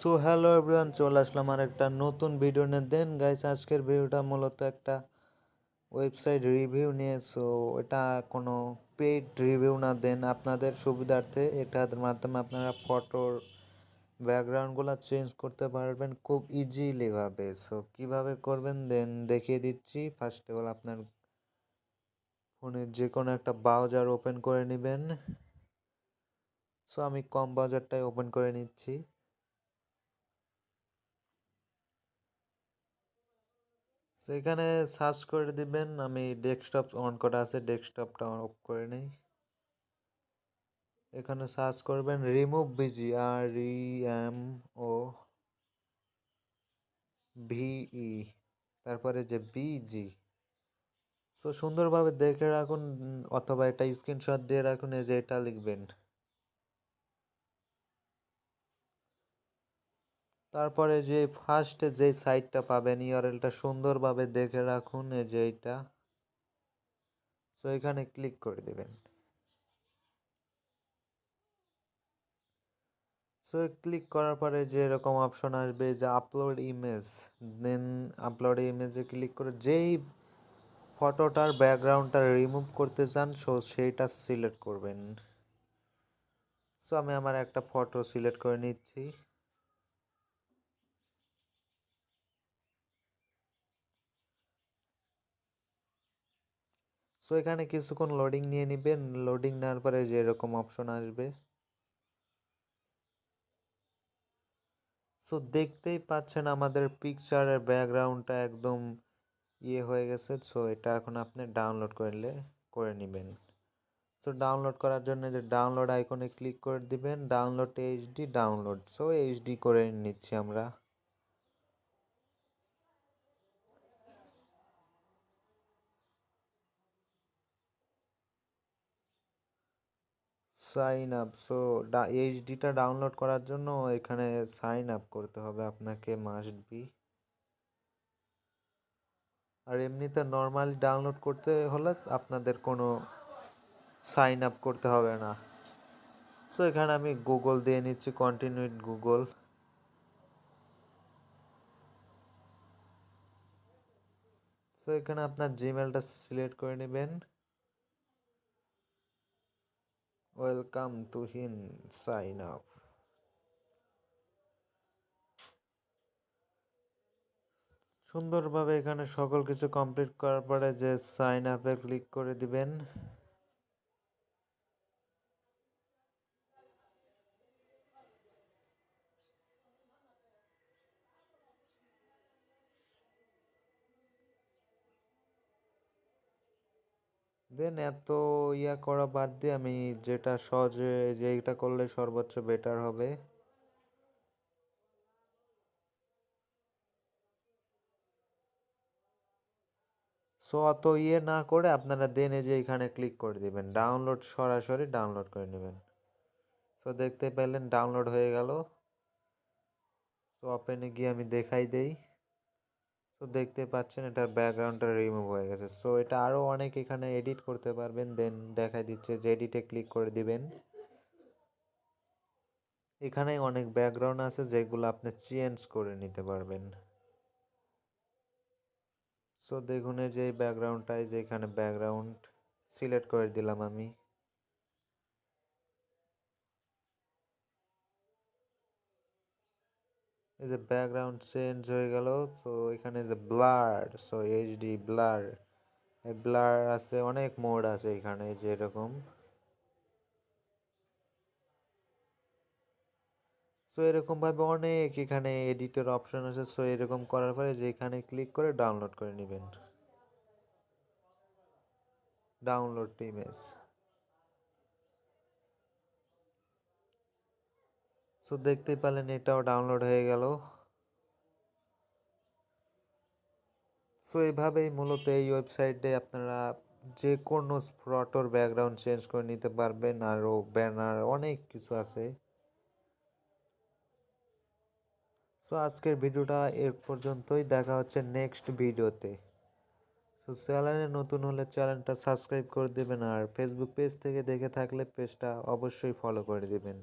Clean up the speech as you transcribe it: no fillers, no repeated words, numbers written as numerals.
So hello everyone, চলে আসলাম আর একটা নতুন ভিডিও নিয়ে। দেন গাইস, আজকের ভিডিওটা মূলত একটা ওয়েবসাইট রিভিউ নিয়ে। সো এটা কোনো পেইড রিভিউ না, দেন আপনাদের সুবিধার্থে এটার মাধ্যমে আপনারা ফটোর ব্যাকগ্রাউন্ডগুলো চেঞ্জ করতে পারবেন খুব ইজিলি ভাবে। সো কীভাবে করবেন দেন দেখিয়ে দিচ্ছি। ফার্স্ট অফ অল আপনার ফোনের যে কোনো একটা ব্রাউজার ওপেন করে নেবেন। সো আমি কম ব্রাউজারটাই ওপেন করে নিচ্ছি। সেখানে সার্চ করে দিবেন, আমি ডেস্কটপ অন করা আছে, ডেস্কটপটা অফ করে নেই। এখানে সার্চ করবেন রিমুভ বিজি, REMO VE, তারপরে যে বিজি। সো সুন্দরভাবে দেখে রাখুন, অথবা এটা স্ক্রিনশট দিয়ে রাখুন, এই যে এটা লিখবেন। তারপরে যে ফার্স্টে যে সাইটটা পাবেন ইউআরএলটা সুন্দরভাবে দেখে রাখুন, এই যে এইটা। সো এখানে ক্লিক করে দেবেন। সো ক্লিক করার পরে যে এরকম অপশন আসবে যে আপলোড ইমেজ, দেন আপলোড ইমেজে ক্লিক করে যেই ফটোটার ব্যাকগ্রাউন্ডটা রিমুভ করতে চান সো সেইটা সিলেক্ট করবেন। সো আমি আমার একটা ফটো সিলেক্ট করে নিচ্ছি। সো এখানে কিছুক্ষণ লোডিং নিয়ে নেবেন। লোডিং নেওয়ার পরে যে এরকম অপশন আসবে। সো দেখতেই পাচ্ছেন আমাদের পিকচারের ব্যাকগ্রাউন্ডটা একদম হয়ে গেছে। সো এটা এখন আপনি ডাউনলোড করে নেবেন। সো ডাউনলোড করার জন্য যে ডাউনলোড আইকনে ক্লিক করে দিবেন, download HD download. So HD করে নিচ্ছি আমরা। Sign up. সো এইচডিটা ডাউনলোড করার জন্য এখানে সাইন আপ করতে হবে আপনাকে, মাস্ট বি। আর এমনিতে নর্মালি ডাউনলোড করতে হলে আপনাদের কোনো সাইন আপ করতে হবে না। সো এখানে আমি গুগল দিয়ে নিচ্ছি, কন্টিনিউ উইথ গুগল। সো এখানে আপনার জিমেলটা সিলেক্ট করে নেবেন। ওয়েলকাম টু হিন সাইন আপ। সুন্দরভাবে এখানে সকল কিছু কমপ্লিট করার পরে যে সাইন আপে ক্লিক করে দিবেন। দেন এত করা বাদ দিয়ে আমি যেটা সহজে, যে এইটা করলে সর্বোচ্চ বেটার হবে। সো অত না করে আপনারা দেন এই যে এখানে ক্লিক করে দিবেন, ডাউনলোড, সরাসরি ডাউনলোড করে নেবেন। সো দেখতে পেলেন ডাউনলোড হয়ে গেল। সো ওপেনে গিয়ে আমি দেখাই দেই। সো দেখতে পাচ্ছেন এটার ব্যাকগ্রাউন্ডটা রিমুভ হয়ে গেছে। সো এটা আরও অনেক এখানে এডিট করতে পারবেন। দেন দেখাই দিচ্ছে যে এডিটে ক্লিক করে দিবেন। এখানে অনেক ব্যাকগ্রাউন্ড আছে যেগুলো আপনি চেঞ্জ করে নিতে পারবেন। সো দেখুন এই যে ব্যাকগ্রাউন্ডটাই, যে এখানে ব্যাকগ্রাউন্ড সিলেক্ট করে দিলাম আমি। এই যে ব্যাকগ্রাউন্ড চেঞ্জ হয়ে গেল। সো এখানে যে ব্লার, সো এইচডি ব্লার, এই ব্লার আছে, অনেক মোড আছে এখানে, যে এরকম। সো এরকমভাবে অনেক এখানে এডিটের অপশন আছে। সো এরকম করার পরে যে এখানে ক্লিক করে ডাউনলোড করে নেবেন, ডাউনলোড ইমেজ। সো দেখতেই পেলেন এটাও ডাউনলোড হয়ে গেল। সো এভাবেই মূলত এই ওয়েবসাইটে আপনারা যে কোনো ফটোর ব্যাকগ্রাউন্ড চেঞ্জ করে নিতে পারবেন। আরও ব্যানার অনেক কিছু আছে। সো আজকের ভিডিওটা এ পর্যন্তই, দেখা হচ্ছে নেক্সট ভিডিওতে। সো চ্যানেলে নতুন হলে চ্যানেলটা সাবস্ক্রাইব করে দেবেন, আর ফেসবুক পেজ থেকে দেখে থাকলে পেজটা অবশ্যই ফলো করে দেবেন।